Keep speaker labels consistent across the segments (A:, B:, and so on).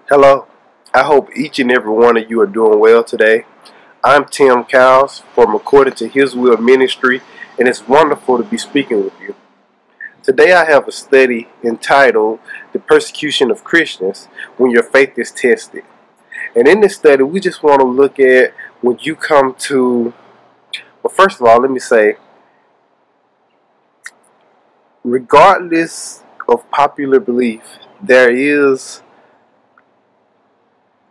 A: Hello, I hope each and every one of you are doing well today. I'm Tim Cowles from According to His Will Ministry, and it's wonderful to be speaking with you. Today I have a study entitled The Persecution of Christians When Your Faith is Tested. And in this study, we just want to look at when you come to, well, first of all, let me say, regardless of popular belief, there is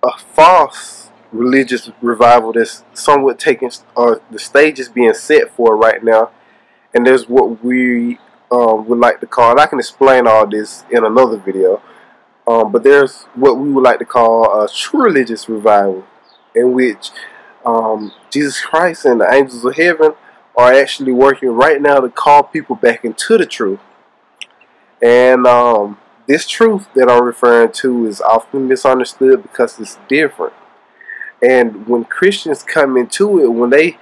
A: a false religious revival that's somewhat taking, the stage is being set for right now, and there's what we would like to call, and I can explain all this in another video, but there's what we would like to call a true religious revival, in which Jesus Christ and the angels of heaven are actually working right now to call people back into the truth. And this truth that I'm referring to is often misunderstood because it's different. And when Christians come into it, when they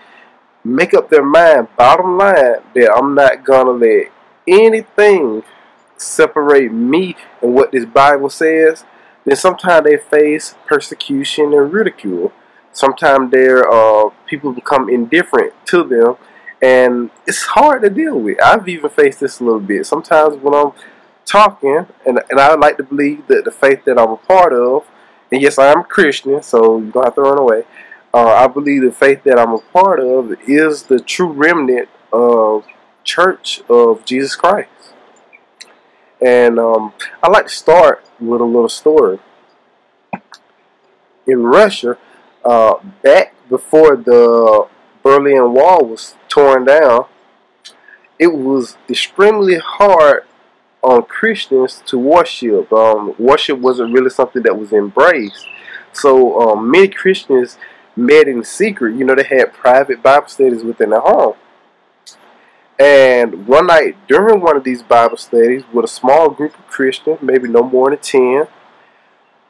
A: make up their mind, bottom line, that I'm not going to let anything separate me and what this Bible says, then sometimes they face persecution and ridicule. Sometimes people become indifferent to them, and it's hard to deal with. I've even faced this a little bit. Sometimes when I'm talking, and I like to believe that the faith that I'm a part of, and yes, I am a Christian, so you don't have to run away. I believe the faith that I'm a part of is the true remnant of Church of Jesus Christ. And I like to start with a little story. In Russia, back before the Berlin Wall was torn down, it was extremely hard on Christians to worship. Worship wasn't really something that was embraced. So many Christians met in secret. You know, they had private Bible studies within their home. And one night during one of these Bible studies with a small group of Christians, maybe no more than 10,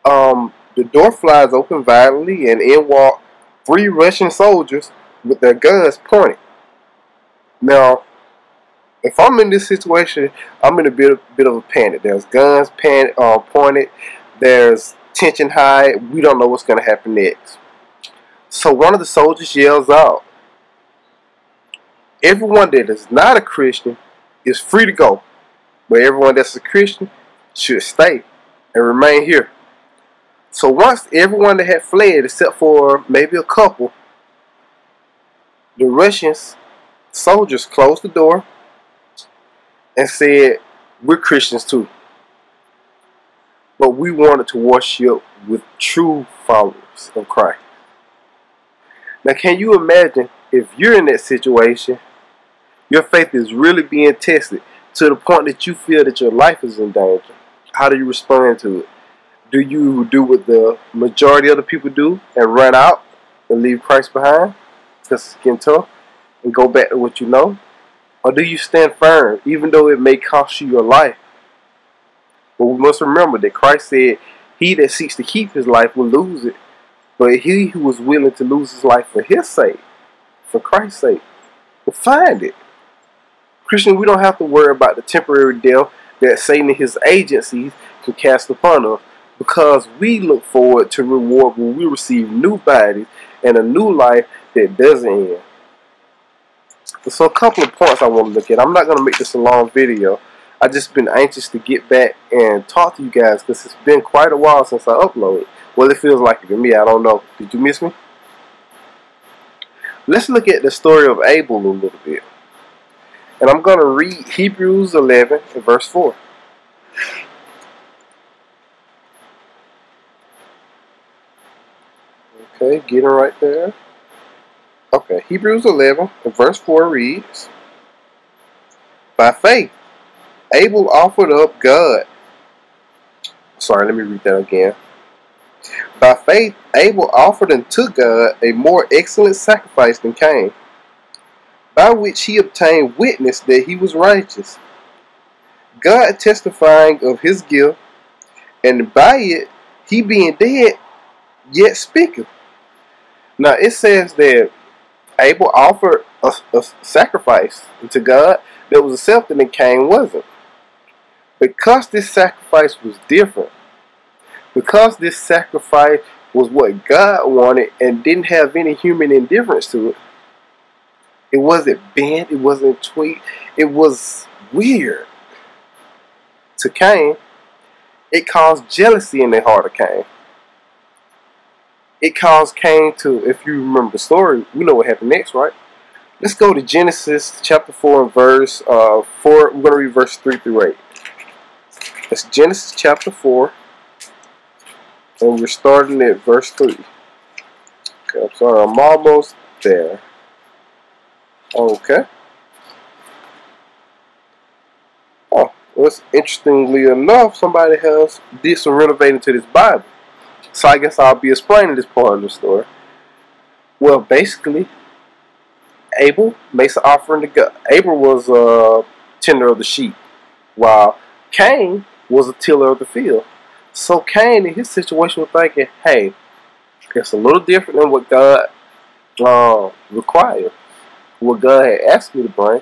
A: the door flies open violently, and in walk 3 Russian soldiers with their guns pointed. Now, if I'm in this situation, I'm in a bit of a panic. There's guns pointed. There's tension high. We don't know what's going to happen next. So one of the soldiers yells out, "Everyone that is not a Christian is free to go, but everyone that's a Christian should stay and remain here." So once everyone that had fled, except for maybe a couple, the Russian soldiers closed the door and said, "We're Christians too, but we wanted to worship with true followers of Christ." Now, can you imagine if you're in that situation, your faith is really being tested to the point that you feel that your life is in danger? How do you respond to it? Do you do what the majority of the people do and run out and leave Christ behind because it's getting tough and go back to what you know? Or do you stand firm, even though it may cost you your life? But we must remember that Christ said, "He that seeks to keep his life will lose it. But he who is willing to lose his life for his sake, for Christ's sake, will find it." Christian, we don't have to worry about the temporary death that Satan and his agencies can cast upon us, because we look forward to reward when we receive new bodies and a new life that doesn't end. So a couple of points I want to look at. I'm not going to make this a long video. I've just been anxious to get back and talk to you guys because it's been quite a while since I uploaded. Well, it feels like it to me. I don't know. Did you miss me? Let's look at the story of Abel a little bit. And I'm going to read Hebrews 11 and verse 4. Okay, getting right there. Okay, Hebrews 11 and verse 4 reads, "By faith, Abel offered up God." Sorry, let me read that again. "By faith, Abel offered unto God a more excellent sacrifice than Cain, by which he obtained witness that he was righteous, God testifying of his gift, and by it he being dead yet speaketh." Now it says that Abel offered a sacrifice to God that was accepted and Cain wasn't. Because this sacrifice was different, Because this sacrifice was what God wanted and didn't have any human indifference to it. It wasn't bent, it wasn't tweaked, it was weird. To Cain, it caused jealousy in the heart of Cain. It caused Cain to, if you remember the story, we know what happened next, right? Let's go to Genesis chapter 4 and verse 4. We're going to read verse 3 through 8. That's Genesis chapter 4. And we're starting at verse 3. Okay, I'm sorry, I'm almost there. Okay. Oh, well, interestingly enough, somebody else did some renovating to this Bible. So I guess I'll be explaining this part of the story. Well, basically, Abel makes an offering to God. Abel was a tender of the sheep, while Cain was a tiller of the field. So Cain, in his situation, was thinking, hey, it's a little different than what God required, what God had asked me to bring,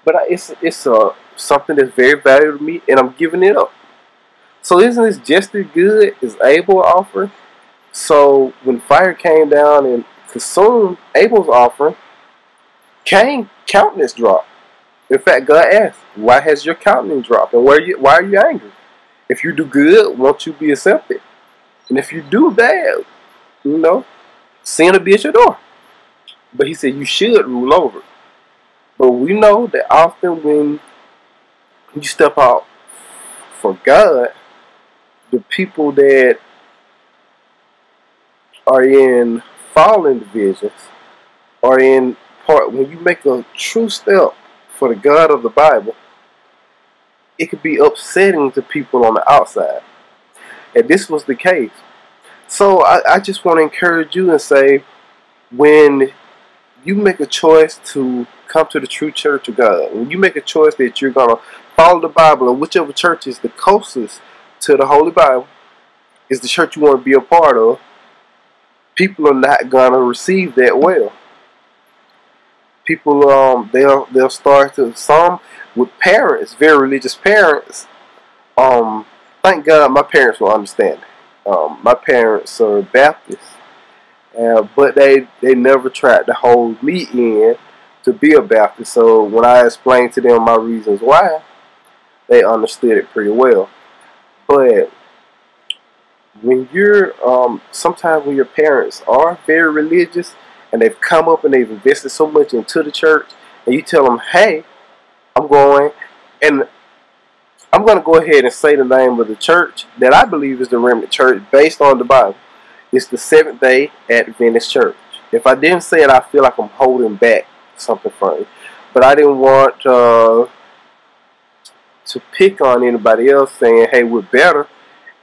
A: but it's something that's very valuable to me, and I'm giving it up. So isn't this just as good as Abel's offering? So when fire came down and consumed Abel's offering, Cain's countenance dropped. In fact, God asked, why has your countenance dropped? And why are you angry? If you do good, won't you be accepted? And if you do bad, sin will be at your door. But he said you should rule over it. But we know that often when you step out for God, the people that are in fallen divisions are in part, when you make a true step for the God of the Bible, it could be upsetting to people on the outside. And this was the case. So I just want to encourage you and say, when you make a choice to come to the true church of God, when you make a choice that you're going to follow the Bible, and whichever church is the closest to the Holy Bible is the church you want to be a part of, people are not going to receive that well. People, they'll start to, some with parents, very religious parents. Thank God my parents will understand. My parents are Baptists, but they never tried to hold me in to be a Baptist. So when I explained to them my reasons why, they understood it pretty well. But when you're, sometimes when your parents are very religious and they've come up and they've invested so much into the church, and you tell them, hey, I'm going to go ahead and say the name of the church that I believe is the Remnant Church based on the Bible. It's the Seventh-day Adventist Church. If I didn't say it, I feel like I'm holding back something from you. But I didn't want to pick on anybody else saying, hey, we're better,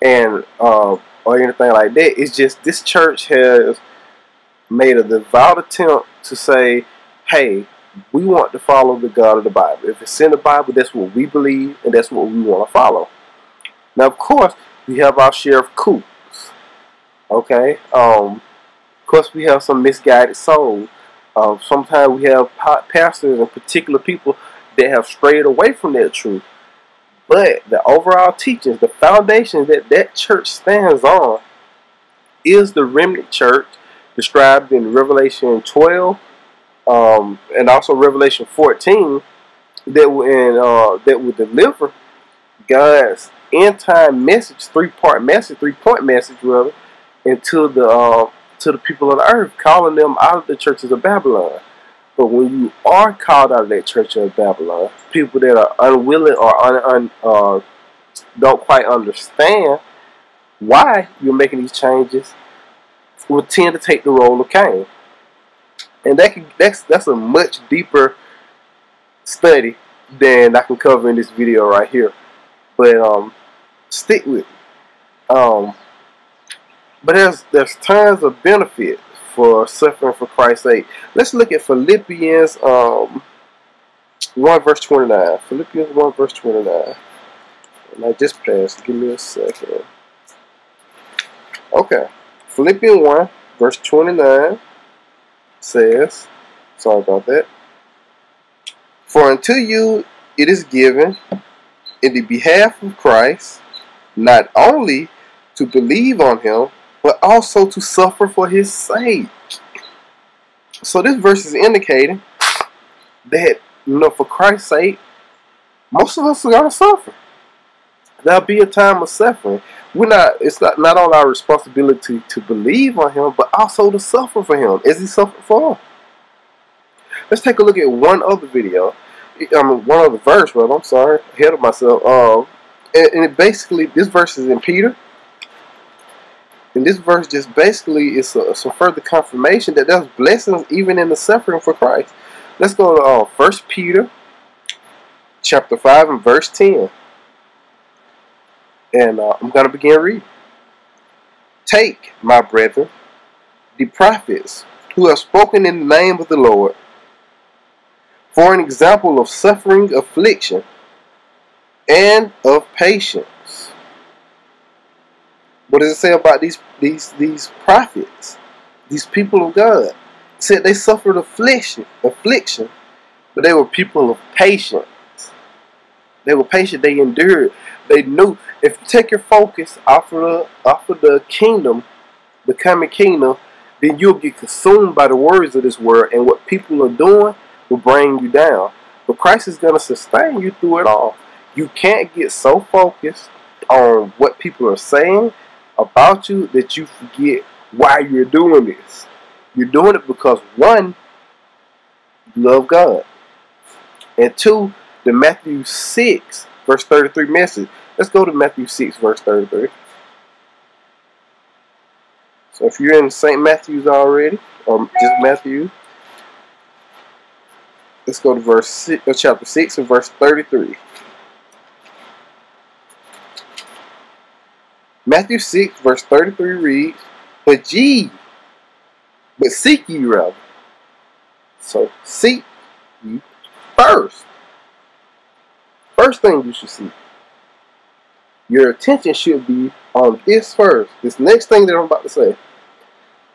A: and or anything like that. It's just this church has made a devout attempt to say, hey, we want to follow the God of the Bible. If it's in the Bible, that's what we believe, and that's what we want to follow. Now, of course, we have our share of coups. Okay? Of course, we have some misguided souls. Sometimes we have pastors and particular people that have strayed away from that truth. But the overall teachings, the foundation that church stands on, is the remnant church described in Revelation 12 and also Revelation 14 that will deliver God's end time message, three-point message rather, into the people of the earth, calling them out of the churches of Babylon. But when you are called out of that church of Babylon, people that are unwilling or don't quite understand why you're making these changes will tend to take the role of Cain. And that's a much deeper study than I can cover in this video right here. But stick with me. But there's tons of benefit for suffering for Christ's sake. Let's look at Philippians 1 verse 29. Philippians 1 verse 29. And I just passed. Give me a second. Okay. Philippians 1 verse 29 says, sorry about that. For unto you it is given in the behalf of Christ, not only to believe on him, but also to suffer for his sake. So this verse is indicating that, for Christ's sake, most of us are going to suffer. There'll be a time of suffering. It's not only our responsibility to believe on him, but also to suffer for him as he suffered for us. Let's take a look at one other video. One other verse, rather. I'm sorry, ahead of myself. And it basically, this verse is in Peter. And this verse just basically is some further confirmation that there's blessings even in the suffering for Christ. Let's go to 1 Peter chapter 5 and verse 10. And I'm going to begin reading. Take, my brethren, the prophets who have spoken in the name of the Lord, for an example of suffering, affliction, and of patience. What does it say about these prophets, these people of God? It said they suffered affliction, but they were people of patience. They were patient. They endured. They knew. If you take your focus off of the kingdom, the coming kingdom, then you'll get consumed by the worries of this world, and what people are doing will bring you down. But Christ is going to sustain you through it all. You can't get so focused on what people are saying about you that you forget why you're doing this. You're doing it because, one, you love God, and two, the Matthew 6 verse 33 message. Let's go to Matthew 6 verse 33. So if you're in St. Matthew's already, or just Matthew, let's go to chapter 6 and verse 33. Matthew 6 verse 33 reads, But seek ye rather. So seek ye first. First thing you should seek. Your attention should be on this first. This next thing that I'm about to say.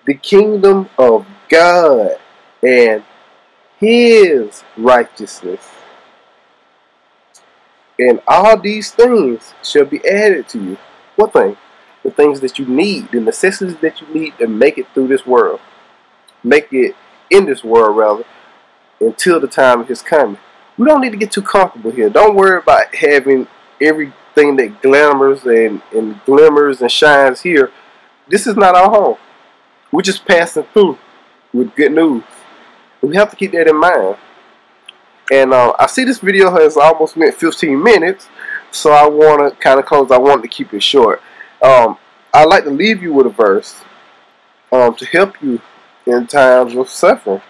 A: The kingdom of God and his righteousness. And all these things shall be added to you. What thing? The things that you need, the necessities that you need to make it through this world. Make it in this world, rather, until the time of his coming. We don't need to get too comfortable here. Don't worry about having everything that glimmers and shines here. This is not our home. We're just passing through with good news. And we have to keep that in mind. And I see this video has almost went 15 minutes, so I want to kind of close. I want to keep it short. I'd like to leave you with a verse to help you in times of suffering.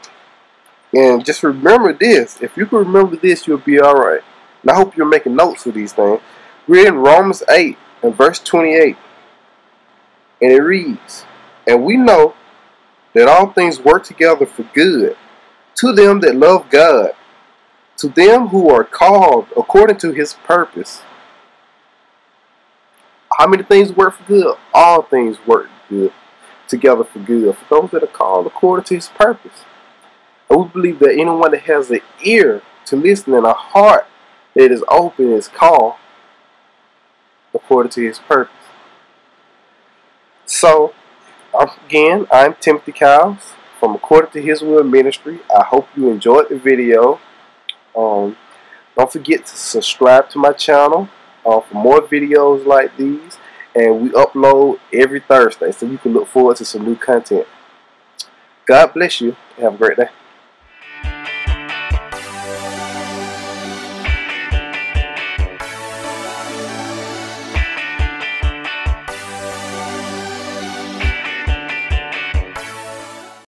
A: And just remember this. If you can remember this, you'll be alright. And I hope you're making notes of these things. We're in Romans 8 and verse 28. And it reads, And we know that all things work together for good to them that love God, to them who are called according to his purpose. How many things work for good? All things work good together for good for those that are called according to his purpose. And we believe that anyone that has an ear to listen and a heart that is open is called according to his purpose. So, again, I'm Timothy Kyles from According to His Will Ministry. I hope you enjoyed the video. Don't forget to subscribe to my channel for more videos like these. And we upload every Thursday, so you can look forward to some new content. God bless you. Have a great day.